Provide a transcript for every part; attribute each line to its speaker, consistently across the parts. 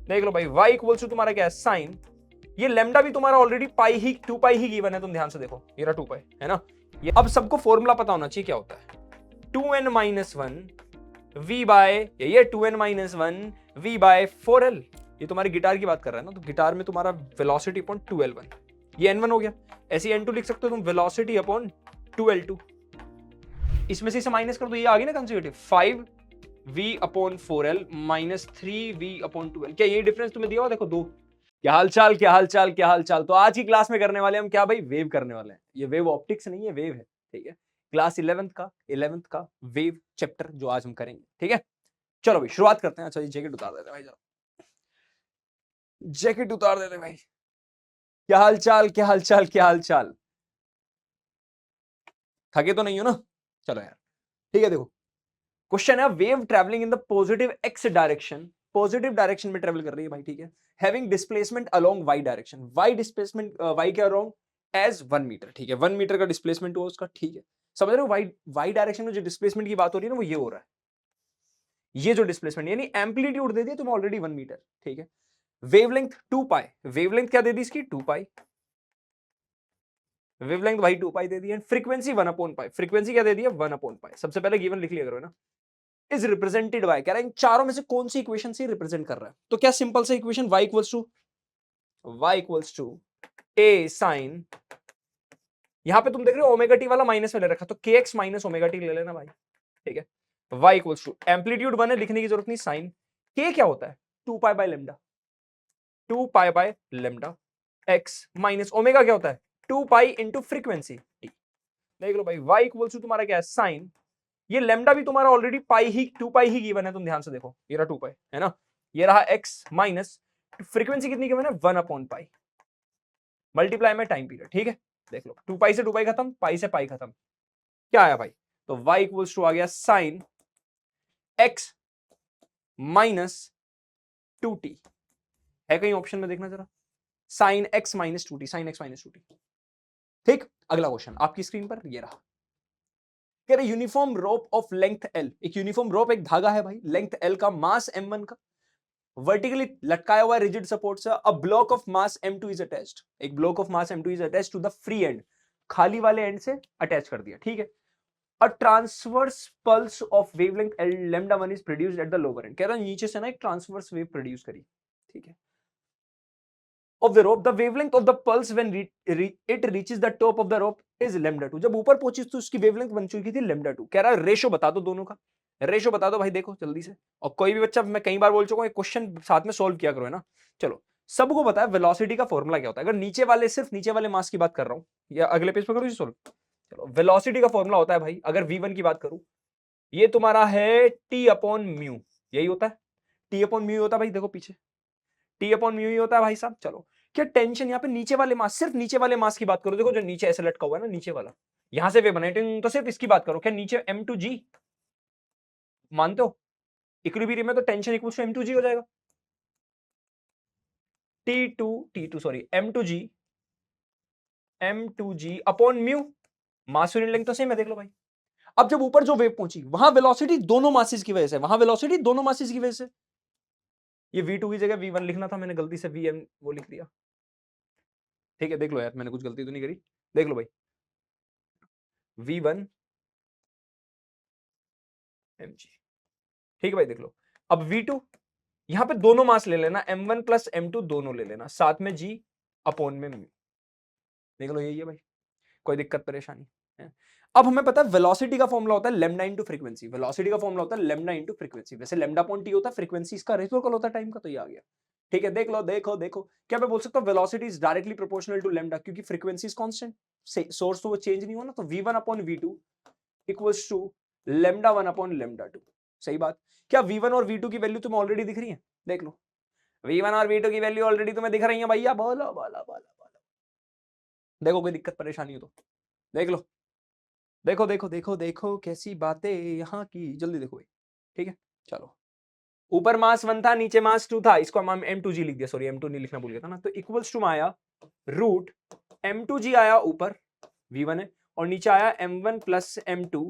Speaker 1: देख लो भाई, y equals to तुम्हारा क्या है साइन, ये लेमडा भी तुम्हारा ऑलरेडी पाई ही 2 पाई ही गिवन है, तुम ध्यान से देखो ये रहा 2 पाई है ना। ये अब सबको फॉर्मूला पता होना चाहिए क्या होता है, 2n माइनस 1 v बाय ये 2n minus 1 v bye 4l। ये तुम्हारी गिटार की बात कर रहा है ना, तो गिटार में तुम्हारा वेलोसिटी अपॉन 2l1, ये n1 हो गया, ऐसे n2 लिख सकते हो तुम, वेलोसिटी अपॉन 2l2, इसमें से इसे माइनस कर दो, ये आ गई ना consecutive 5v upon 4l minus 3v upon 2l। क्या ये डिफरेंस तुम्हें दिया हुआ, देखो दो। क्या हालचाल, क्या हालचाल, क्या हालचाल। तो आज की क्लास में करने वाले हम क्या भाई, वेव करने वाले हैं। ये वेव ऑप्टिक्स नहीं है, वेव है, ठीक है। क्लास 11th का वेव चैप्टर जो आज हम करेंगे, ठीक है। चलो भाई शुरुआत करते हैं। अच्छा ये जैकेट उतार देते हैं भाई, जरा जैकेट उतार देते हैं भाई। क्या हालचाल, क्या हालचाल, क्या हालचाल, थके तो नहीं हो ना? चलो यार ठीक है। देखो क्वेश्चन है, wave travelling in the positive x direction, positive direction में ट्रेवल कर रही है भाई, ठीक है। Having displacement along y direction, y displacement y के अलोंग एज 1 मीटर, ठीक है। 1 मीटर का डिस्प्लेसमेंट हुआ उसका, ठीक है। समझ रहे हो, वाई वाई डायरेक्शन में जो डिस्प्लेसमेंट की बात हो रही है ना, वो ये हो रहा है, ये जो डिस्प्लेसमेंट यानी एम्पलीट्यूड दे दिया तुम्हें ऑलरेडी 1 मीटर, ठीक है। वेवलेंथ 2 पाई, वेवलेंथ क्या दे दी इसकी 2 पाई, वेवलेंथ भाई 2 पाई दे दी, and frequency 1 upon pi, frequency क्या दे दी है 1 अपॉन पाई। सबसे पहले गिवन लिख लिया करो ना, इज रिप्रेजेंटेड बाय, कह रहा है इन चारों में से कौन सी इक्वेशन से रिप्रेजेंट कर रहा है। तो क्या सिंपल सा equation y equals to a sine, यहां पे तुम देख रहे हो ओमेगा टी वाला माइनस में ले रखा, तो kx माइनस ओमेगा टी ले लेना भाई, ठीक है। y इक्वल्स टू एम्पलीट्यूड 1 है, लिखने की जरूरत नहीं, साइन k क्या होता है 2 pi by lambda, 2 pi by lambda x minus omega क्या होता है 2 पाई इंटू फ्रीक्वेंसी टी। देख लो भाई, y इक्वल्स टू तुम्हारा क्या है साइन, ये लेमडा भी तुम्हारा ऑलरेडी पाई ही 2 पाई ही गिवन है, तुम ध्यान से देखो ये रहा 2 पाई है ना, ये रहा x माइनस फ्रीक्वेंसी कितनी गिवन है 1 अपॉन पाई, मल्टीप्लाई में टाइम पीरियड, ठीक है। देख लो 2 पाई से 2 पाई खत्म, पाई से पाई खत्म, क्या आया भाई, तो y इक्वल्स टू आ गया साइन x माइनस 2t, है कहीं ऑप्शन में देखना जरा, sine x minus 2t, sine x minus 2t, ठीक। अगला क्वेश्चन आपकी स्क्रीन पर ये रहा, कह रहे uniform rope of length l, एक यूनिफॉर्म रोप एक धागा है भाई, लेंथ l का, मास m1 का, वर्टिकली लटकाया हुआ रिजिड सपोर्ट से, a block of mass m2 is attached, एक block of mass m2 is attached to the free end, खाली वाले एंड से अटैच कर दिया, ठीक है। A transverse pulse of wavelength l lambda 1 is produced at the lower end, कह रहा है नीचे से ना एक ट्रांसवर्स वेव प्रोड्यूस करी, ठीक है, of the rope, the wavelength of the pulse when it reaches the top of the rope is lambda 2, जब ऊपर पहुंची तो उसकी वेवलेंथ बन चुकी थी lambda 2। कह रहा है रेशो बता दो दोनों का, रेशो बता दो भाई, देखो जल्दी से। और कोई भी बच्चा, मैं कई बार बोल चुका हूं, क्वेश्चन साथ में सोल्व किया करो, है ना। चलो सबको पता है वेलोसिटी का फॉर्मूला क्या होता है, अगर नीचे वाले, सिर्फ नीचे वाले मास की बात कर रहा हूं, या अगले पेज पर करूं सोल्व। चलो वेलोसिटी का फॉर्मूला होता है भाई, अगर v1 की बात करूं, ये तुम्हारा है t अपॉन म्यू, यही होता है, t अपॉन म्यू होता है भाई, देखो पीछे टी अपॉन म्यू ही होता है भाई साहब। चलो क्या टेंशन, यहाँ पे नीचे वाले मास, सिर्फ नीचे वाले मास की बात करो, देखो जो नीचे ऐसे लटका हुआ है ना, नीचे वाला, यहां से वे बने, तो सिर्फ इसकी बात करो, क्या नीचे m2g मानते हो, इक्विलिब्रियम में तो टेंशन इक्वल टू m2g हो जाएगा, t2 sorry m2g upon mu, mass unit length तो सेम है, देख लो भाई। अब जब ऊपर जो वेव पहुंची, वहां वेलोसिटी दोनों मासेस की वजह से, वहां वेलोसिटी दोनों मासेस की वजह से, ये v2 की जगह v1 लिखना था, मैंने गलती से vm वो लिख दिया, ठीक है। देख लो यार, मैंने कुछ गलती तो नहीं करी, देख लो भाई, v1 mg, ठीक है भाई। देख लो अब v2, यहां पे दोनों मास ले लेना, m1 प्लस m2 दोनों ले लेना, साथ में g अपॉन में म्यू, देख लो यही है भाई, कोई दिक्कत परेशानी है। अब हमें पता है वेलोसिटी का फॉर्मूला होता है लैम्डा इनटू फ्रीक्वेंसी, वेलोसिटी का फॉर्मूला होता है लैम्डा इनटू फ्रीक्वेंसी, वैसे लैम्डा अपॉन टी होता है, फ्रीक्वेंसी इसका रेसिप्रोकल होता है टाइम का, तो ये आ गया, ठीक है। देख लो देखो देखो, क्या मैं बोल सकता हूं velocity is directly proportional to lambda, क्योंकि फ्रीक्वेंसी इज कांस्टेंट, सोर्स तो वो चेंज नहीं हुआ ना, तो v1 upon v2 equals to lambda 1 upon lambda 2, सही बात। क्या v1 और v2 की वैल्यू तुम्हें ऑलरेडी दिख रही है, देख लो v1 और v2 की वैल्यू ऑलरेडी तुम्हें दिख रही है भैया, बोलो बोलो बोलो बोलो, देखो कोई दिक्कत परेशानी हो तो देख लो, देखो देखो देखो देखो कैसी बातें यहाँ की, जल्दी देखो भाई, ठीक है। चलो ऊपर मास 1 था, नीचे मास 2 था, इसको हम m2g लिख दिया, सॉरी m2 नहीं लिखना भूल गया था ना, तो इक्वल्स टू आया रूट m2g आया ऊपर, v1 है, और नीचे आया m1 plus m2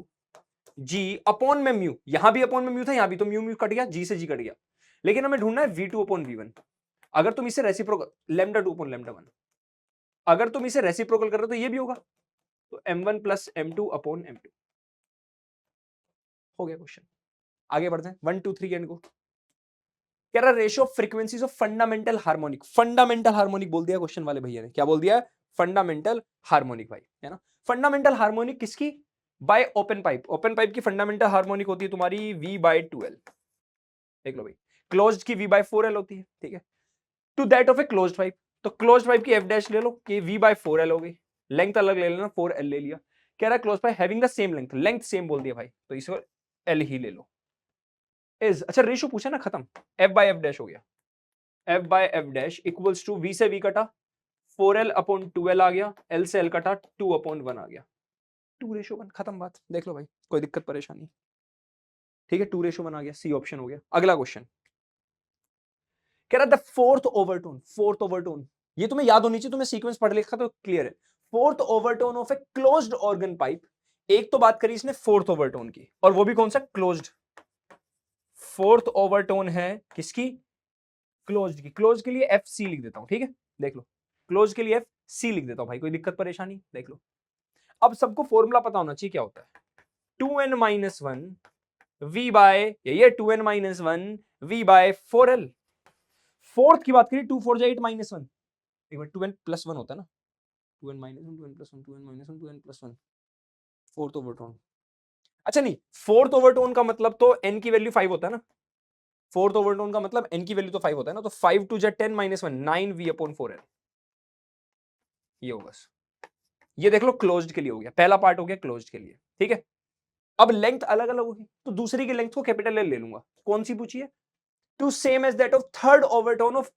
Speaker 1: g upon में म्यू, यहां भी अपॉन में म्यू था, यहां भी, तो म्यू म्यू कट गया, g से g कट गया, लेकिन हमें ढूंढना है v2 अपॉन v1, अगर तुम इसे रेसिप्रोकल लैम्डा 2 अपॉन लैम्डा 1, अगर तुम इसे रेसिप्रोकल कर रहे हो तो ये भी होगा, तो m1 plus m2 upon m2। हो गया क्वेश्चन। आगे बढ़ते हैं 1 2 3 एंड गो। कह रहा ratio of frequencies of fundamental harmonic, fundamental harmonic बोल दिया क्वेश्चन वाले भैया ने, क्या बोल दिया? फंडामेंटल हार्मोनिक भाई, है ना। फंडामेंटल हार्मोनिक किसकी? Bye open pipe. Open pipe की फंडामेंटल हार्मोनिक होती है तुम्हारी v/2l, देख लो भाई। क्लोज्ड की v/4l होती है, ठीक है। To that of a closed pipe, तो क्लोज्ड पाइप की f डैश ले लो कि v/4l हो गई, लेंथ अलग ले लेना, 4l ले लिया। कह रहा close pipe having the same length, length same बोल दिया भाई, तो इसको l ही ले लो। इज, अच्छा रेशियो पूछा ना, खत्म, f/f डैश हो गया। f/f dash equals to v से v कटा 4l अपॉन 2l आ गया, l से l कटा 2 अपॉन 1 आ गया, 2:1, खत्म बात। देख लो भाई, कोई दिक्कत परेशानी? ठीक है, 2:1 आ गया, सी ऑप्शन हो गया। अगला क्वेश्चन कह रहा the fourth overtone, fourth overtone ये तुम्हें याद होनी चाहिए, तुम्हें सीक्वेंस पढ़ लिखा तो क्लियर है। Fourth overtone of a closed organ pipe, एक तो बात करी इसने फोर्थ ओवरटोन की, और वो भी कौन सा? क्लोज्ड। फोर्थ ओवरटोन है किसकी? क्लोज्ड की। क्लोज के लिए एफ सी लिख देता हूं, ठीक है, देख लो। क्लोज के लिए एफ सी लिख देता हूं भाई, कोई दिक्कत परेशानी? देख लो। अब सबको फॉर्मूला पता होना चाहिए क्या होता है। 2n-1 v बाय, ये 2n-1 v bye 4l। Fourth की बात करिए, 2 4 8 -1, एक बार 2n+1 होता है ना, 2n-1 2n+1 2n-1 2n+1, fourth overtone. अच्छा नहीं, फोर्थ ओवरटोन का मतलब तो n की वैल्यू 5 होता है ना, फोर्थ ओवरटोन का मतलब n की वैल्यू तो 5 होता है ना, तो 5 2 10 -1 9v/4l, ये होगा। ये देख लो क्लोज्ड के लिए हो गया, पहला पार्ट हो गया क्लोज्ड के लिए, ठीक है। अब लेंथ अलग अलग होगी, तो दूसरी की लेंथ को कैपिटल एल ले लूंगा। कौन सी पूछी है? To same as that of third overtone of,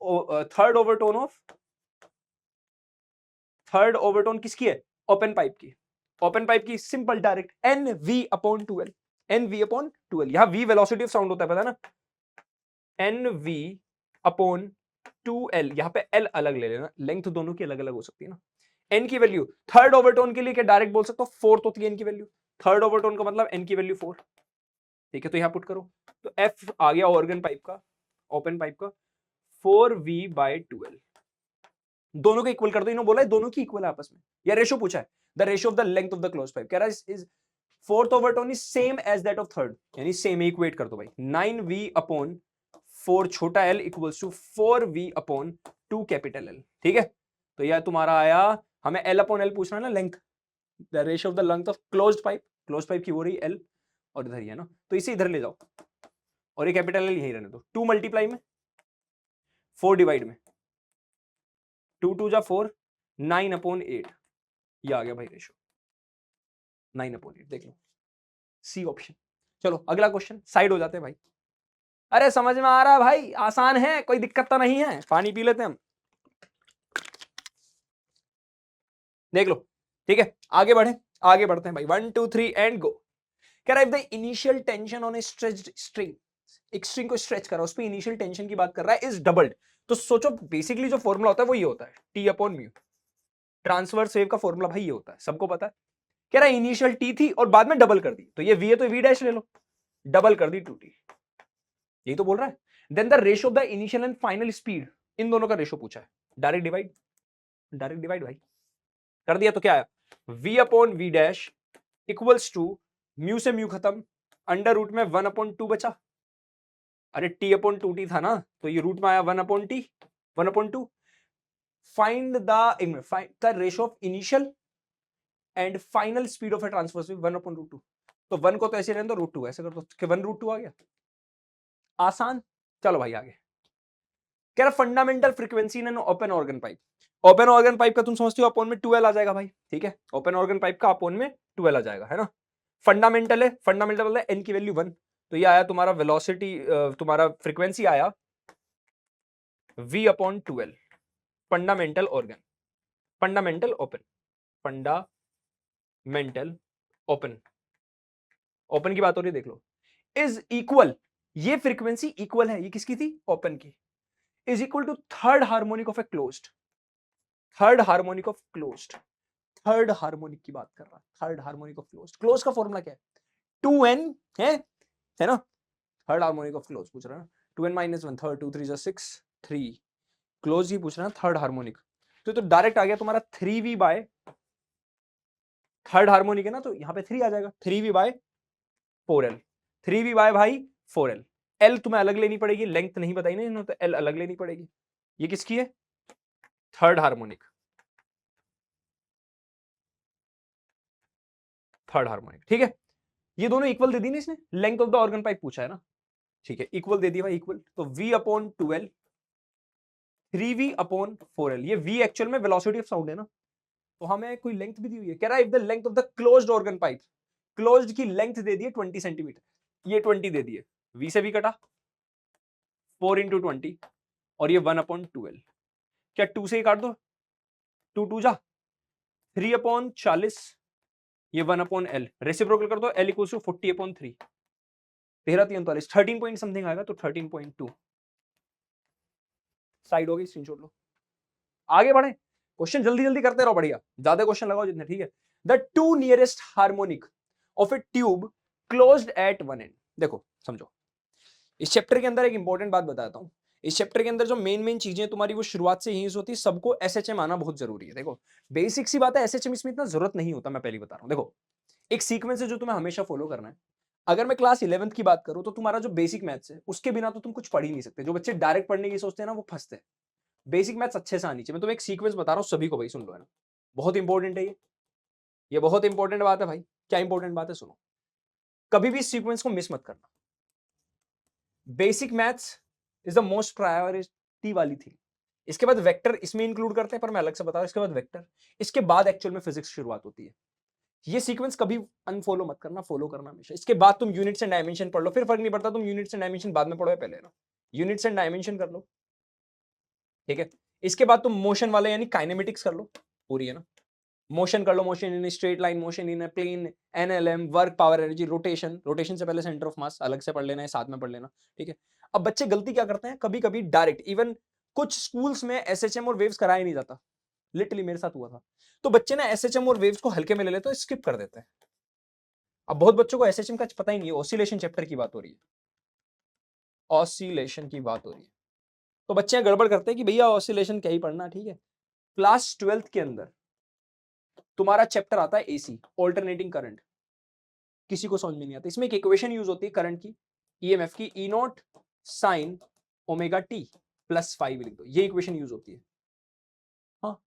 Speaker 1: third overtone of, third overtone किसकी है? ओपन पाइप की। ओपन पाइप की simple direct n v upon 2l, n v upon 2l, यहां वी वेलोसिटी ऑफ साउंड होता है, पता है ना, एन वी अपॉन 2l, यहां पे l अलग ले लेना, लेंथ दोनों की अलग अलग हो सकती है ना। n की वैल्यू थर्ड ओवरटोन के लिए क्या डायरेक्ट बोल सकता हूं, फोर्थ होती है n की वैल्यू, थर्ड ओवरटोन का मतलब n की वैल्यू 4, ठीक है। तो यहां पुट करो, तो f आ गया ऑर्गन पाइप का, ओपन पाइप का 4v/2l, दोनों को इक्वल कर दो, इन्होंने बोला है दोनों की इक्वल है आपस में, या रेशियो पूछा है, the ratio of the length of the close pipe, कह रहा है is fourth overtone is same as that of third, यानी सेम, इक्वेट कर दो भाई, 9v/4 छोटा l equals to 4v/2 capital L, ठीक है। तो यह तुम्हारा आया, हमें L/L पूछना है ना, length, the ratio of the length of closed pipe, closed pipe की हो रही L, और इधर ही है ना, तो इसे इधर ले जाओ, और ये कैपिटल L यहीं रहने दो, 2 मल्टीप्लाई में 4 डिवाइड में, 2 2 जा 4, 9/8, ये आ गया भाई रेशियो, 9/8, देख लो, सी ऑप्शन। चलो अगला क्वेश्चन, साइड हो जाते हैं भाई। अरे समझ में आ रहा है भाई, आसान है, कोई दिक्कत तो नहीं है, पानी पी लेते हैं हम, देख लो, ठीक है। आगे बढ़े, आगे बढ़ते हैं भाई, 1 2 3 एंड गो। कह रहा है the initial tension on A stretched string, एक स्ट्रिंग को स्ट्रेच कर रहा है, उस पे इनिशियल टेंशन की बात कर रहा है, इज डबल्ड। तो सोचो बेसिकली जो फॉर्मूला होता है वो ये होता है, T/μ, ट्रांसवर्स वेव का फॉर्मूला भाई ये होता है, सबको पता है। कह रहा है इनिशियल T थी और बाद में डबल कर दी, तो ये V है तो V डैश ले लो, डबल कर दी 2T, यही तो बोल रहा है। Then the ratio of the initial and final speed, इन दोनों का रेशियो पूछा है, डायरेक्ट डिवाइड, डायरेक्ट डिवाइड भाई कर दिया, तो क्या आया, V/V dash equals to, mu से म्यू खत्म, अंडर रूट में 1/2 बचा, अरे T/2T था ना, तो ये रूट में आया 1/T, 1/2। Find the ratio of initial and final speed of A transverse wave 1/√2, तो 1 को तो ऐसे रहने दो, √2 ऐसे कर दो, 1/√2 आ गया, आसान। चलो भाई आगे, कह रहा fundamental frequency in an open organ pipe, open organ pipe का तुम समझते हो अपोन में 2l आ जाएगा भाई, ठीक है, ओपन ऑर्गन पाइप का अपोन में 2l आ जाएगा, है ना। फंडामेंटल है, फंडामेंटल मतलब n की वैल्यू 1, तो ये आया तुम्हारा वेलोसिटी, तुम्हारा फ्रीक्वेंसी आया v/2l, fundamental organ, fundamental open, fundamental open, open की बात हो रही है, देख लो, इज इक्वल, ये फ्रीक्वेंसी इक्वल है, ये किसकी थी, ओपन की, is equal to third harmonic of a closed, third harmonic of closed, third harmonic की बात कर रहा है, third harmonic of closed, close का फॉर्मूला क्या है, 2n है ना, थर्ड हार्मोनिक ऑफ क्लोज पूछ रहा है ना, 2n-1, थर्ड 2 3 6 3, क्लोज ही पूछ रहा है, थर्ड हार्मोनिक, तो डायरेक्ट आ गया तुम्हारा 3v बाय, थर्ड हार्मोनिक है ना, तो यहाँ पे 3 आ जाएगा, 3v bye 4l, 3v bye भाई 4l। l तुम्हें अलग लेनी पड़ेगी, लेंथ नहीं बताई ना इन्होंने, तो l अलग लेनी पड़ेगी। ये किसकी है? थर्ड हार्मोनिक, थर्ड हार्मोनिक, ठीक है। ये दोनों इक्वल दे दी ना इसने, length of the organ pipe पूछा है ना, ठीक है, इक्वल दे दिया भाई, इक्वल, तो v upon 2l, 3v upon 4l, ये v एक्चुअल में वेलोसिटी ऑफ साउंड है ना, तो हमें कोई लेंथ भी दी हुई है, कह रहा है if the length of the closed organ pipe, closed की लेंथ दे दी है 20 सेंटीमीटर, ये 20 दे दी है, v से भी कटा 4 इंटू 20, और ये 1 अपॉन 2l, क्या 2 से ही काट दो, 2 2 जा 3 अपॉन 40, ये 1 अपॉन l, रेसिप्रोकल कर दो, l equals to 40 upon 3, 13 3 39, 13 point something आएगा, तो 13.2 साइड हो गई, स्क्रीनशॉट लो। आगे बढ़े, क्वेश्चन जल्दी जल्दी करते रहो, बढ़िया, ज्यादा क्वेश्चन लगाओ जितने, ठीक है। The two nearest harmonic of A tube closed at one and, देखो समझो, इस चैप्टर के अंदर एक इंपॉर्टेंट बात बताता हूं, इस चैप्टर के अंदर जो मेन मेन चीजें तुम्हारी वो शुरुआत से यही होती है, सबको एसएचएम आना बहुत जरूरी है। देखो बेसिक सी बात है, एसएचएम इसमें इतना जरूरत नहीं होता, मैं पहले बता रहा हूं। देखो एक सीक्वेंस है जो तुम्हें हमेशा फॉलो करना है। अगर मैं क्लास 11th की बात करूं, तो तुम्हारा जो बेसिक मैथ्स है उसके बिना तो तुम कुछ पढ़ ही नहीं सकते। जो बच्चे डायरेक्ट पढ़ने की सोचते हैं ना, वो फंसते हैं। बेसिक मैथ्स अच्छे से आनी चाहिए। मैं तुम्हें एक सीक्वेंस बता रहा हूं, सभी को भाई सुन लो, है ना, बहुत इंपॉर्टेंट है ये बहुत इंपॉर्टेंट बात है भाई। क्या इंपॉर्टेंट बात है, सुनो, कभी भी इस सीक्वेंस को मिस मत करना। Basic maths is the most priority वाली थी। इसके बाद वेक्टर इसमें इंक्लूड करते हैं, पर मैं अलग से बता रहा हूं। इसके बाद वेक्टर, इसके बाद एक्चुअल में फिजिक्स शुरुआत होती है। ये सीक्वेंस कभी अनफॉलो मत करना, फॉलो करना हमेशा। इसके बाद तुम यूनिट्स एंड डायमेंशन पढ़ लो, फिर फर्क नहीं पड़ता तुम यूनिट्स एंड डायमेंशन बाद में पढ़ो या पहले ना, यूनिट्स एंड डायमेंशन कर लो, ठीक है। इसके बाद तुम मोशन वाले यानी काइनेमेटिक्स कर लो, पूरी है ना, मोशन कर लो, motion in straight line, motion in plane, NLM, work, power, energy, rotation, rotation से पहले सेंटर ऑफ मास अलग से पढ़ लेना है, साथ में पढ़ लेना, ठीक है। अब बच्चे गलती क्या करते हैं, कभी कभी डायरेक्ट, इवन कुछ स्कूल्स में एसएचएम और वेव्स कराया नहीं जाता, लिटरली मेरे साथ हुआ था। तो बच्चे ना एसएचएम और वेव्स को हल्के में ले लेते हैं, स्किप कर देते हैं। अब बहुत बच्चों को एसएचएम का पता ही नहीं है, ऑसिलेशन चैप्टर की बात हो रही है, ऑसिलेशन की बात हो रही है। तो बच्चे गड़बड़ करते हैं कि भैया ऑसिलेशन क्या ही पढ़ना, ठीक है। क्लास 12th के अंदर तुम्हारा चैप्टर आता है एसी, ऑल्टरनेटिंग करंट, किसी को समझ में नहीं आता। इसमें एक इक्वेशन यूज होती है करंट की, ईएमएफ की, E not sine omega T plus 5 लिख दो, ये इक्वेशन यूज होती है। हाँ,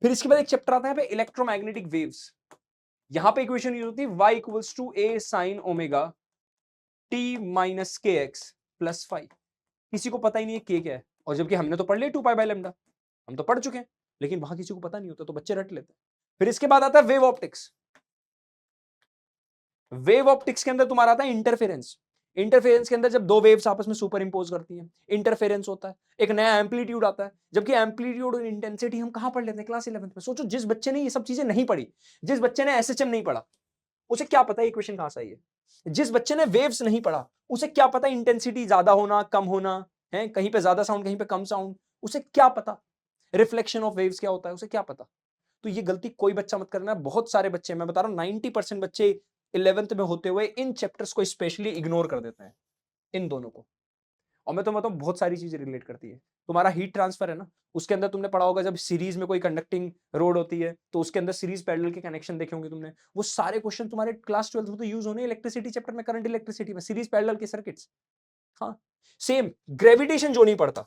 Speaker 1: फिर इसके बाद एक चैप्टर आता है इलेक्ट्रोमैग्नेटिक वेव्स, यहां पे इक्वेशन यूज होती है y equals to a sine omega t minus k x plus 5। किसी को पता ही नहीं है के क्या है, और जबकि हमने तो पढ़ लिया 2 पाई बाय लैम्डा, हम तो पढ़ चुके हैं, लेकिन वहां किसी को पता नहीं होता, तो बच्चे रट लेते हैं। फिर इसके बाद आता है वेव ऑप्टिक्स। वेव ऑप्टिक्स के अंदर तुम्हारा आता है इंटरफेरेंस। इंटरफेरेंस के अंदर जब दो वेव्स आपस में सुपर इंपोज करती हैं, इंटरफेरेंस होता है, एक नया एम्पलीट्यूड आता है। जबकि एम्पलीट्यूड और इंटेंसिटी हम कहां पढ़ लेते हैं, क्लास 11th में। सोचो जिस बच्चे ने ये सब चीजें नहीं पढ़ी, जिस बच्चे ने एसएचएम नहीं पढ़ा, उसे क्या पता इक्वेशन कहां से आई है। जिस बच्चे ने वेव्स नहीं पढ़ा, उसे क्या पता इंटेंसिटी ज्यादा होना कम होना है, कहीं पे ज्यादा साउंड कहीं पे कम साउंड, उसे क्या पता रिफ्लेक्शन ऑफ वेव्स क्या होता है, उसे क्या पता। तो ये गलती कोई बच्चा मत करना। बहुत सारे बच्चे, मैं बता रहा हूं 90% बच्चे 11th में होते हुए इन चैप्टर्स को स्पेशली इग्नोर कर देते हैं, इन दोनों को। और मैं तो बताऊं बहुत सारी चीजें रिलेट करती है। तुम्हारा हीट ट्रांसफर है ना, उसके अंदर तुमने पढ़ा होगा, जब सीरीज में कोई कंडक्टिंग रोड होती है तो उसके अंदर सीरीज पैरेलल के कनेक्शन देखे होंगे तुमने। वो सारे क्वेश्चन तुम्हारे क्लास 12th में तो यूज होने इलेक्ट्रिसिटी चैप्टर में, करंट इलेक्ट्रिसिटी में, सीरीज पैरेलल के सर्किट्स। हाँ, सेम ग्रेविटेशन जो नहीं पढ़ता,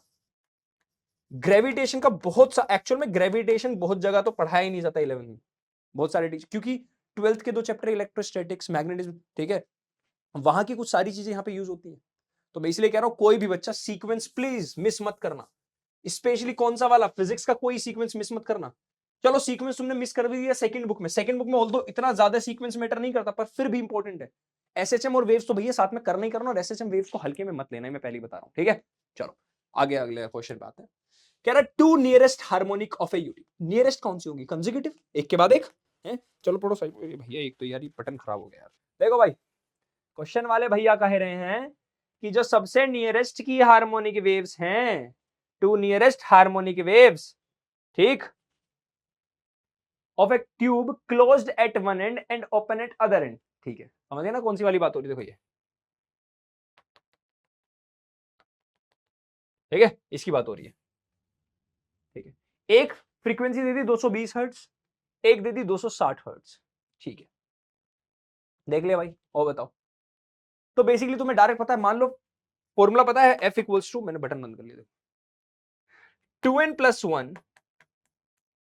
Speaker 1: ग्रेविटेशन का बहुत सा, एक्चुअल में ग्रेविटेशन बहुत जगह तो पढ़ाया ही नहीं जाता 11th में, बहुत सारे टीचर, क्योंकि 12th के दो चैप्टर इलेक्ट्रोस्टैटिक्स, मैग्नेटिज्म, ठीक है, वहां की कुछ सारी चीजें यहाँ पे यूज होती है। तो मैं इसलिए कह रहा हूं कोई भी बच्चा सीक्वेंस प्लीज मिस मत करना, स्पेशली कौन सा वाला, फिजिक्स का कोई सीक्वेंस मिस मत करना। चलो सीक्वेंस तुमने मिस कर भी दिया सेकंड बुक में, सेकंड बुक में ऑल्दो इतना ज्यादा सीक्वेंस मैटर नहीं करता, पर फिर भी इंपॉर्टेंट है। एसएचएम और वेव्स तो भैया साथ में करना ही करना, और एसएचएम वेव्स को हल्के में मत लेना, मैं पहले ही बता रहा हूं, ठीक है। चलो आगे अगले क्वेश्चन पे आते हैं। कह रहा to nearest harmonic of a unit, nearest कौन सी होगी, कंसेक्यूटिव, एक के बाद एक है। चलो पढ़ो सही भैया, एक तो यार ये बटन खराब हो गया यार। देखो भाई, क्वेश्चन वाले भैया कह रहे हैं कि जो सबसे नियरेस्ट की हार्मोनिक वेव्स हैं, टू नियरेस्ट हार्मोनिक वेव्स, ठीक, of A tube closed at one and and open at other and, ठीक है, समझ गए ना कौन सी वाली बात हो रही है। देखो ये, ठीक है, इसकी बात हो रही है। ठीक है, एक फ्रीक्वेंसी दे दी 220 हर्ट्ज, एक दे दी 260 हर्ट्ज। ठीक है, देख लिया भाई, और बताओ। तो बेसिकली तुम्हें डायरेक्ट पता है, मान लो फॉर्मूला पता है, F इक्वल्स टू, मैंने बटन बंद कर लिया, 2n+1,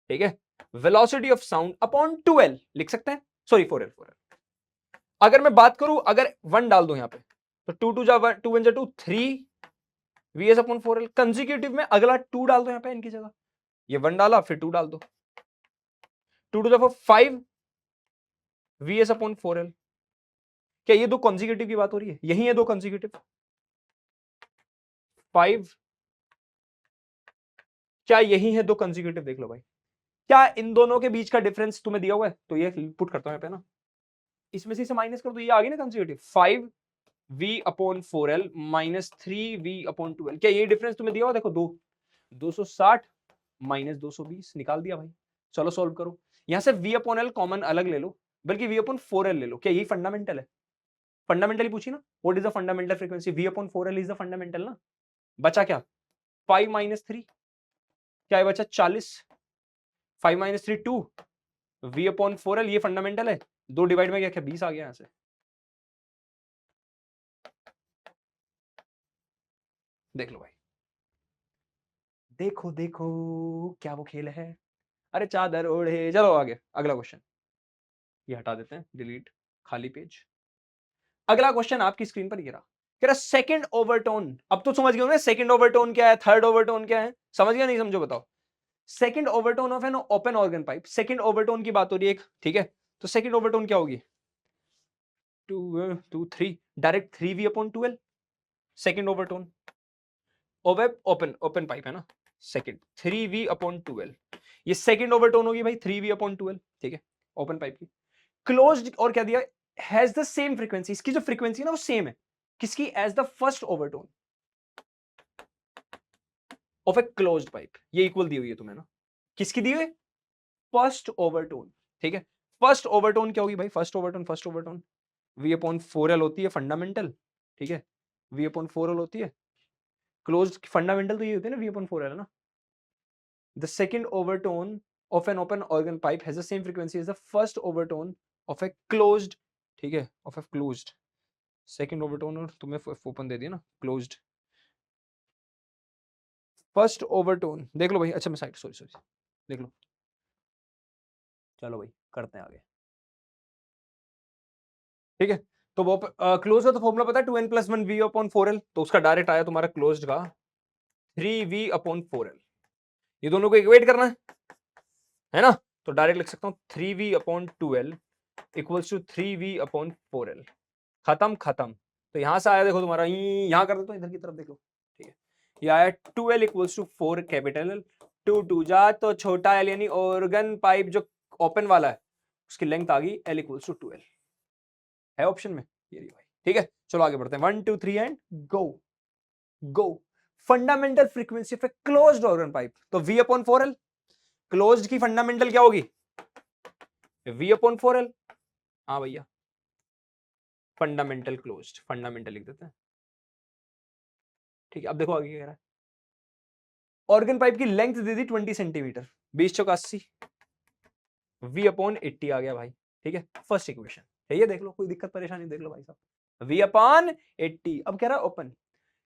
Speaker 1: ठीक है, velocity of sound upon 2l लिख सकते हैं, सॉरी 4l। अगर मैं बात करूं, अगर 1 डाल दो यहां पे, तो 2 2 जा 1, 2 1 जा 2, 3 vs अपॉन 4l। कंसेक्यूटिव में अगला 2 डाल दो यहां पे इनकी जगह, ये 1 डाला फिर 2 डाल दो, 2 2 जा 4, 5 vs अपॉन 4l। क्या ये दो कंसेक्यूटिव की बात हो रही है? यही है दो कंसेक्यूटिव, 5, क्या यही है दो कंसेक्यूटिव? देख लो भाई, क्या इन दोनों के बीच का डिफरेंस तुम्हें दिया हुआ है? तो ये पुट करता हूं यहाँ पे ना, इसमें से इसे माइनस कर दो, ये आ गई ना consecutive, 5v upon 4l minus 3v upon 2l। क्या ये डिफरेंस तुम्हें दिया हुआ? देखो, 260 माइनस 220 निकाल दिया भाई। चलो सॉल्व करो, यहां से v अपॉन l कॉमन अलग ले लो, बल्कि v अपॉन 4l ले लो। क्या यही फंडामेंटल है? फंडामेंटली पूछी ना, what is the fundamental frequency? v upon 4l is the fundamental ना। बचा क्या? 5 माइनस 3, क्या है बचा? 40, 5 माइनस 3 2, v अपॉन 4l ये फंडामेंटल है, 2 डिवाइड में क्या 20 आ गया यहां से। देख लो भाई, देखो देखो क्या वो खेल है, अरे चादर ओढ़े। चलो आगे, अगला क्वेश्चन, ये हटा देते हैं, डिलीट, खाली पेज। अगला क्वेश्चन आपकी स्क्रीन पर ये रहा, कह रहा सेकंड ओवरटोन। अब तो समझ गए होंगे सेकंड ओवरटोन क्या है, थर्ड ओवरटोन क्या है, समझ गया नहीं समझो बताओ। Second overtone of an open organ pipe, second overtone की बात हो रही है एक, ठीक है। तो सेकंड ओवरटोन क्या होगी? 2 3 direct 3v upon 2l, second overtone. Open open pipe है ना, सेकंड 3v अपॉन 2l, ये सेकंड ओवरटोन होगी भाई 3v अपॉन 2l, ठीक है, ओपन पाइप की। क्लोज्ड और क्या दिया, हैज द सेम फ्रीक्वेंसी, इसकी जो फ्रीक्वेंसी है ना वो सेम है, किसकी? As the first overtone of a closed pipe, ये इक्वल दी हुई है तुम्हें ना, किसकी दी हुई? फर्स्ट ओवरटोन, ठीक है। फर्स्ट ओवरटोन क्या होगी भाई? First overtone v upon 4l होती है फंडामेंटल, ठीक है, v अपॉन 4l होती है क्लोज्ड। फंडामेंटल तो ये होती है ना, v अपॉन 4l है ना। The second overtone of an open organ pipe has the same frequency as the first overtone of a closed, ठीक है, of a closed। second overtone और तुम्हें ओपन दे दिया ना, closed। first overtone देख लो भाई, अच्छा मैं साइड, सॉरी देख लो। चलो भाई करते हैं आगे, ठीक है। तो वो क्लोज का तो फॉर्मूला पता है 2n+1 v अपॉन 4l, तो उसका डायरेक्ट आया तुम्हारा क्लोज्ड का 3v अपॉन 4l। ये दोनों को इक्वेट करना है ना, तो डायरेक्ट लिख सकता हूं 3v upon 2l equals to 3v upon 4l। खत्म खत्म। तो यहां से आया, देखो तुम्हारा यहां कर देता हूं, इधर की तरफ देख लो, ठीक है। ये आया 2l equals to 4 capital L, 2 2 जा तो छोटा एल, यानी ऑर्गन पाइप जो ओपन वाला है उसकी लेंथ आ गई l इक्वल्स टू 2l, है ऑप्शन में ये भाई, ठीक है। चलो आगे बढ़ते हैं, 1 2 3 and go go. Fundamental frequency of a closed organ pipe, तो v अपॉन 4l, क्लोज्ड की फंडामेंटल क्या होगी? v upon 4l। हाँ भैया, फंडामेंटल क्लोज्ड, फंडामेंटल लिख देते हैं, ठीक है। अब देखो आगे क्या कह रहा है, ऑर्गन पाइप की लेंथ दे दी 20 सेंटीमीटर, 20 चौक 80, v अपॉन 80 आ गया भाई, ठीक है। फर्स्ट इक्वेशन है ये, देख लो, कोई दिक्कत परेशानी देख लो भाई साहब, v अपॉन 80। अब कह रहा है ओपन,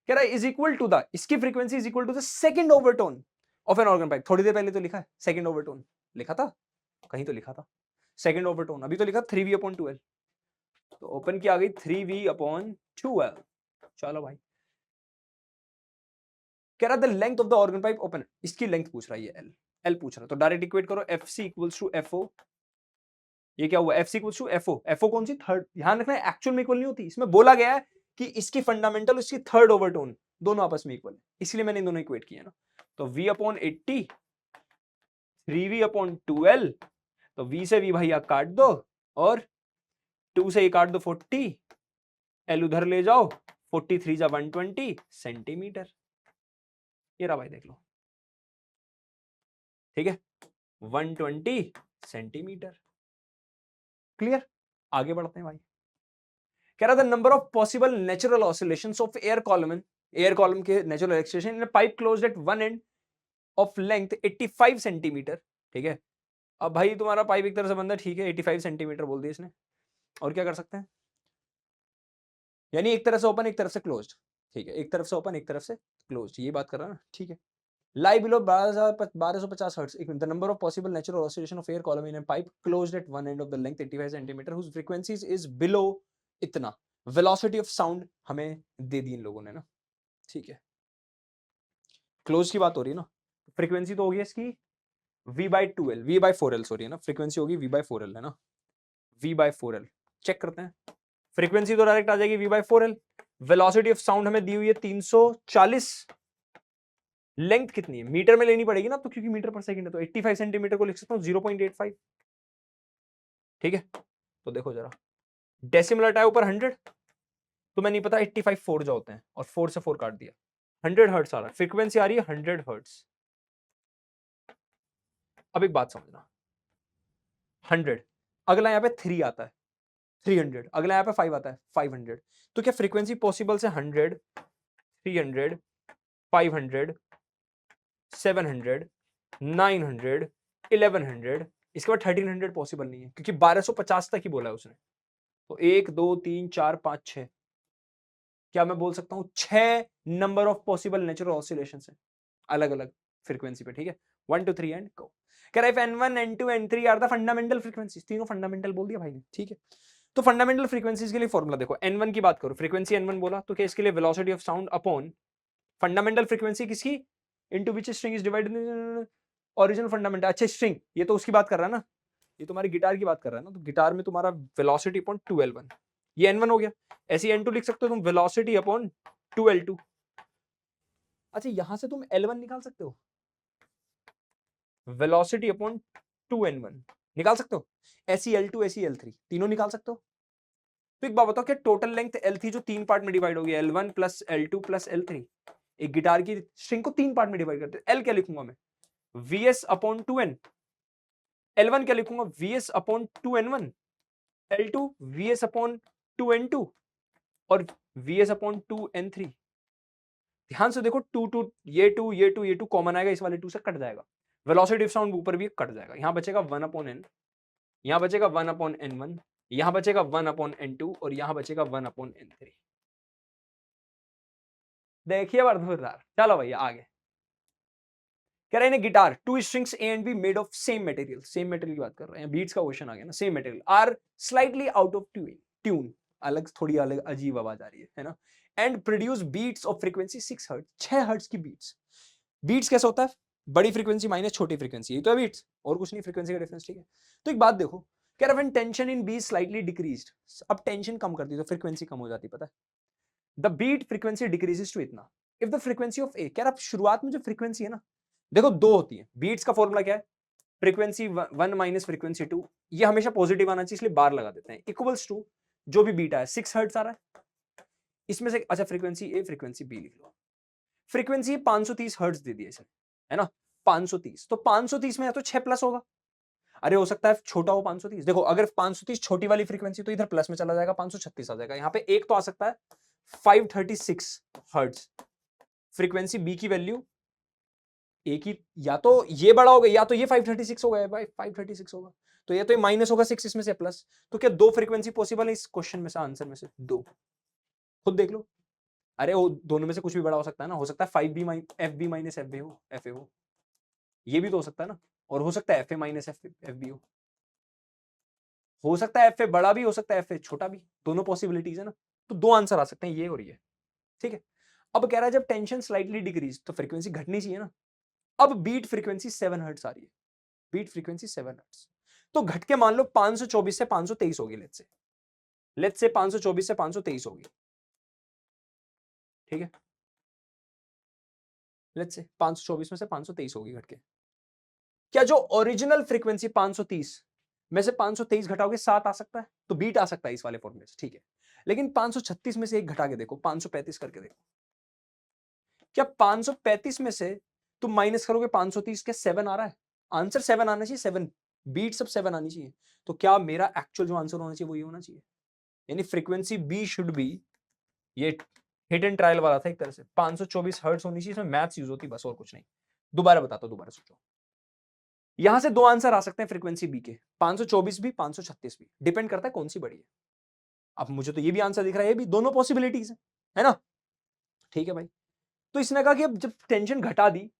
Speaker 1: कह रहा है इज इक्वल टू द, इसकी frequency is equal to the second overtone of an organ pipe. थोड़ी देर पहले तो लिखा है सेकंड ओवरटोन, लिखा था कहीं तो लिखा था सेकंड ओवरटोन, अभी तो लिखा 3v अपॉन 2l, तो ओपन की आ गई 3v अपॉन 2l। चलो भाई, कह रहा the length of the organ pipe open, इसकी लेंथ पूछ रहा है ये l पूछ रहा है, तो डायरेक्ट इक्वेट करो, fc इक्वल्स टू fo। ये क्या हुआ? fc equals to fo, fo कौन सी? थर्ड। ध्यान रखना है एक्चुअल में इक्वल नहीं होती, इसमें बोला गया है कि इसकी फंडामेंटल इसकी थर्ड ओवरटोन दोनों आपस में इक्वल है, इसलिए मैंने इन दोनों इक्वेट किया ना। तो v upon 80, 3v upon 2l, तो v से v भैया काट दो और 2 से ये काट दो 40, l उधर ले जाओ, 43 जा 120 सेंटीमीटर। ये रहा भाई, देख लो, ठीक है, 120 सेंटीमीटर। क्लियर? आगे बढ़ते हैं भाई, कह रहा था number of possible natural oscillations of air column के natural extension in pipe closed at one end of length 85 centimetre, ठीक है। अब भाई तुम्हारा पाइप एक तरह से बंदा, ठीक है, 85 सेंटीमीटर बोल दिया इसने, और क्या कर सकते हैं, यानी एक तरफ से ओपन एक तरफ से क्लोज्ड, ठीक है, एक तरफ से ओपन एक तरफ से क्लोज्ड, ये बात कर रहा है ना, ठीक है। lie below 1250 hertz. The number of possible natural oscillation of air column in a pipe closed at one end of the length 85 centimeter whose frequencies is below इतना, velocity of sound हमें दे दी इन लोगों ने ना, ठीक है। क्लोज की बात हो रही है ना, फ्रीक्वेंसी तो होगी इसकी v/4l सॉरी है ना, फ्रीक्वेंसी होगी v/4l है ना, v/4l चेक करते हैं, फ्रीक्वेंसी तो डायरेक्ट आ जाएगी v/4l, वेलोसिटी ऑफ साउंड हमें दी हुई है 340, लेंथ कितनी है मीटर में लेनी पड़ेगी ना, तो क्योंकि मीटर पर सेकंड है तो 85 सेंटीमीटर को लिख सकता हूं 0.85, ठीक है। तो देखो जरा, डेसिमल हटाया ऊपर 100, तो मैं नहीं पता 85 4 जो होते हैं, और 4 से 4 काट दिया, 100 हर्ट्ज आ रहा है, फ्रीक्वेंसी आ रही है 100 हर्ट्ज। अब एक बात समझना, 100 अगला यहाँ पे 3 आता है 300, अगला यहाँ पे 5 आता है 500, तो क्या फ्रीक्वेंसी पॉसिबल से 100 300 500 700 900 1100, इसके बाद 1300 पॉसिबल नहीं है क्योंकि 1250 तक ही बोला है उसने, तो 1 2 3 4 5 6, क्या मैं बोल सकता हूं 6 number of possible natural oscillation है अलग अलग फ्रीक्वेंसी पे, ठीक है। 1 2 3 एंड गो। कह रहा है n1 n2 n3 are the fundamental frequencies, तीनों फंडामेंटल बोल दिया भाई ने, ठीक है। तो फंडामेंटल फ्रीक्वेंसीज के लिए फॉर्मूला देखो, n1 की बात करो, फ्रीक्वेंसी n1 बोला तो क्या इसके लिए velocity of sound upon fundamental frequency किसकी, into which string is divided original fundamental, अच्छा स्ट्रिंग, ये तो उसकी बात कर रहा है ना, ये तुम्हारी गिटार की बात कर रहा है ना, तो गिटार में तुम्हारा वेलोसिटी अपॉन 2l1, ये n1 हो गया, ऐसे n2 लिख सकते हो तुम, वेलोसिटी अपॉन 2l2। अच्छा यहां से तुम l1 निकाल सकते हो, वेलोसिटी अपॉन 2n1 निकाल सकते हो, ऐसी l2 ऐसी l3 तीनों निकाल सकते हो। तो एक बात बताओ, क्या टोटल लेंथ l थी जो 3 पार्ट में डिवाइड होगी, l1 plus l2 plus l3, एक गिटार की स्ट्रिंग को 3 पार्ट में डिवाइड करते हैं, l क्या लिखूंगा मैं, vs अपॉन 2n, l1 क्या लिखूंगा, vs upon 2n1, l2 vs upon 2n2 और vs अपॉन 2n3। ध्यान से देखो, 2 कॉमन आएगा, इस वाले 2 से कट जाएगा, वेलोसिटी ऑफ साउंड ऊपर भी कट जाएगा, यहां बचेगा 1 अपॉन n, यहां बचेगा 1 अपॉन n1, यहां बचेगा 1 अपॉन n2 और यहां बचेगा 1 अपॉन n3। देखिए मजेदार, चलो भैया आगे। कह रहे हैं guitar 2 strings A and be made of same material, same material की बात कर रहे हैं, बीट्स का क्वेश्चन आ गया ना, same material are slightly out of tune, अलग थोड़ी अलग अजीब आवाज आ रही है ना, and produce beats of frequency 6 hertz, 6 hertz की बीट्स। बीट्स कैसे होता है, बड़ी फ्रीक्वेंसी माइनस छोटी फ्रीक्वेंसी, ये तो है बीट्स, और कुछ नहीं, फ्रीक्वेंसी का डिफरेंस, ठीक है। तो एक बात देखो, कह रहा है tension in be slightly decreased, अब टेंशन कम कर दी तो फ्रीक्वेंसी कम हो जाती, पता है, the beat frequency decreases to इतना, if the frequency of a, कह रहा शुरुआत में जो फ्रीक्वेंसी है ना, देखो दो होती है, बीट्स का फॉर्मूला क्या है, फ्रीक्वेंसी 1 माइनस फ्रीक्वेंसी 2, ये हमेशा पॉजिटिव आना चाहिए इसलिए बार लगा देते हैं, इक्वल्स टू जो भी बीटा है 6 हर्ट्ज आ रहा है इसमें से, अच्छा फ्रीक्वेंसी ए फ्रीक्वेंसी बी लिख लो, फ्रीक्वेंसी 530 हर्ट्ज दे दिया इसने, है ना, 530, तो 530 में या तो 6 प्लस होगा, अरे हो सकता है छोटा हो 530, देखो अगर 530 छोटी वाली फ्रीक्वेंसी तो इधर प्लस में चला जाएगा, 536 आ जाएगा, यहां पे एक तो आ सकता है 536 हर्ट्ज, फ्रीक्वेंसी बी की वैल्यू ए की, या तो ये बड़ा होगा या तो ये 536 होगा, भाई 536 होगा, तो ये तो ये माइनस होगा 6 इसमें से प्लस, तो क्या दो फ्रीक्वेंसी पॉसिबल है इस क्वेश्चन में से, आंसर में से दो, खुद देख लो, अरे वो दोनों में से कुछ भी बड़ा हो सकता है ना, हो सकता है 5b f b minus f a हो, ये भी तो हो सकता है ना, और हो सकता है f a minus f b हो सकता है एफ ए बड़ा भी, हो सकता है एफ ए छोटा भी, दोनों पॉसिबिलिटीज है ना, तो दो आंसर आ सकते हैं, ये और ये, ठीक है। अब कह रहा है जब टेंशन स्लाइटली डिक्रीज तो फ्रीक्वेंसी घटनी चाहिए ना, अब बीट फ्रीक्वेंसी 7 हर्ट्ज आ रही है, बीट फ्रीक्वेंसी 7 हर्ट्ज, तो घट के मान लो 524 से 523 होगी, लेट्स से 524 से 523 होगी, ठीक है, लेट्स से 524 में से 523 होगी घट के, क्या जो ओरिजिनल फ्रीक्वेंसी 530 में से 523 घटाओगे 7 आ सकता है, तो बीट आ सकता है इस वाले फॉर्मूले से, ठीक है। लेकिन 536 में से एक घटा के देखो, 535 करके देखो, क्या 535 में से तुम माइनस करोगे 530 के 7 आ रहा है, आंसर 7 आना चाहिए, 7 बीट सब 7 आनी चाहिए, तो क्या मेरा एक्चुअल जो आंसर होना चाहिए वो ये होना चाहिए, यानी फ्रीक्वेंसी बी शुड बी, ये हिट एंड ट्रायल वाला था एक तरह से, 524 हर्ट्ज होनी चाहिए, इसमें मैथ्स यूज होती बस और कुछ नहीं, दोबारा बताता हूं, दोबारा सोचो। यहां से दो आंसर आ सकते हैं फ्रीक्वेंसी बी के, 524 भी 536 भी, डिपेंड करता है कौन सी बड़ी है। अब मुझे तो ये भी आंसर दिख रहा है, ये भी, दोनों पॉसिबिलिटीज है ना? ठीक है भाई। तो इसने कहा कि अब जब टेंशन घटा दी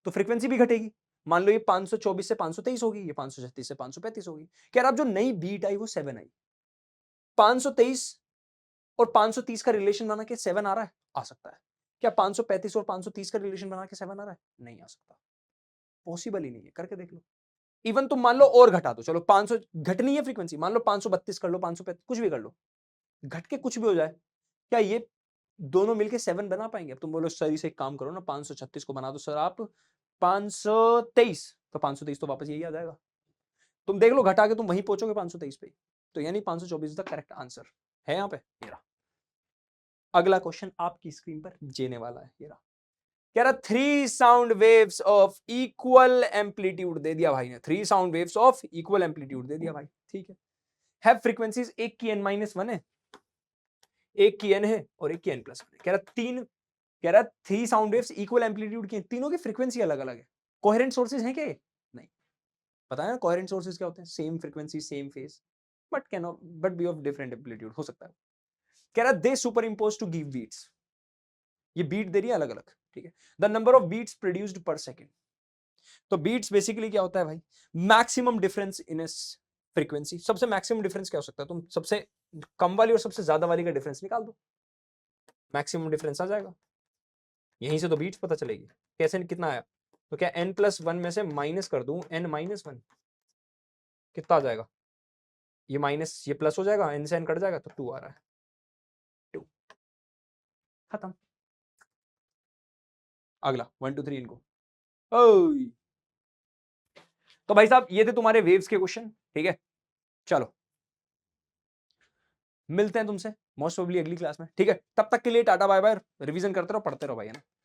Speaker 1: तो फ्रीक्वेंसी भी घटेगी। मान लो ये 524 से 523 होगी, ये 536 से 535 होगी। कह रहा अब जो नई बीट आई वो 7 आई। 523 और 530 का रिलेशन बना के 7 आ रहा है? आ सकता है। क्या 535 और 530 का रिलेशन बना के 7 आ रहा है? नहीं आ सकता, पॉसिबल ही नहीं है। करके देख लो। इवन तुम मान लो और घटा दो, चलो 500 घटनी है फ्रीक्वेंसी, मान लो 532 कर लो, 535 कुछ भी कर लो, घट के कुछ भी हो जाए, क्या ये दोनों मिलके 7 बना पाएंगे? अब तुम बोलो सर इसे एक काम करो ना, 536 को बना दो सर आप 523, तो 523 तो वापस यही आ जाएगा। तुम देख लो, घटा के तुम वहीं पहुंचोगे 523 पे। तो यानी 524 इज द करेक्ट आंसर है यहां पे। मेरा अगला क्वेश्चन आपकी स्क्रीन पर जेने वाला है, ये रहा। कह रहा 3 sound waves of equal amplitude दे दिया भाई ने, 3 sound waves of equal amplitude दे दिया भाई, ठीक है। हैव फ्रीक्वेंसीज, एक की n-1 है, एक की n है और एक की n+1 है। कह रहा 3 साउंड वेव्स इक्वल एम्पलीट्यूड की, तीनों की फ्रीक्वेंसी अलग अलग है। कोहेरेंट सोर्सेज हैं क्या? नहीं। पता है ना कोहेरेंट सोर्सेज क्या होते हैं? Same frequency same phase but can not but be of different amplitude हो सकता है। कह रहा they superimpose to give beats, ये बीट दे रही है अलग अलग, ठीक है। The number of beats produced per second. तो बीट्स बेसिकली क्या होता है भाई? Maximum difference in S frequency. सबसे मैक्सिमम डिफरेंस क्या हो सकता है? तुम सबसे कम वाली और सबसे ज्यादा वाली का डिफरेंस निकाल दो, मैक्सिमम डिफरेंस आ जाएगा। यहीं से तो बीट्स पता चलेगी। कैसे, कितना आया? तो क्या n+1 में से माइनस कर दूं n-1, कितना आ जाएगा? ये माइनस ये प्लस हो जाएगा, n से n कट जाएगा तो 2 आ रहा है, 2 खत्म। अगला 1 2 3 इनको। ओए तो भाई साहब ये थे तुम्हारे वेव्स के क्वेश्चन, ठीक है। चलो मिलते हैं तुमसे मोस्ट प्रोबेबली अगली क्लास में, ठीक है। तब तक के लिए टाटा बाय बाय, रिवीजन करते रहो, पढ़ते रहो भाई, है ना।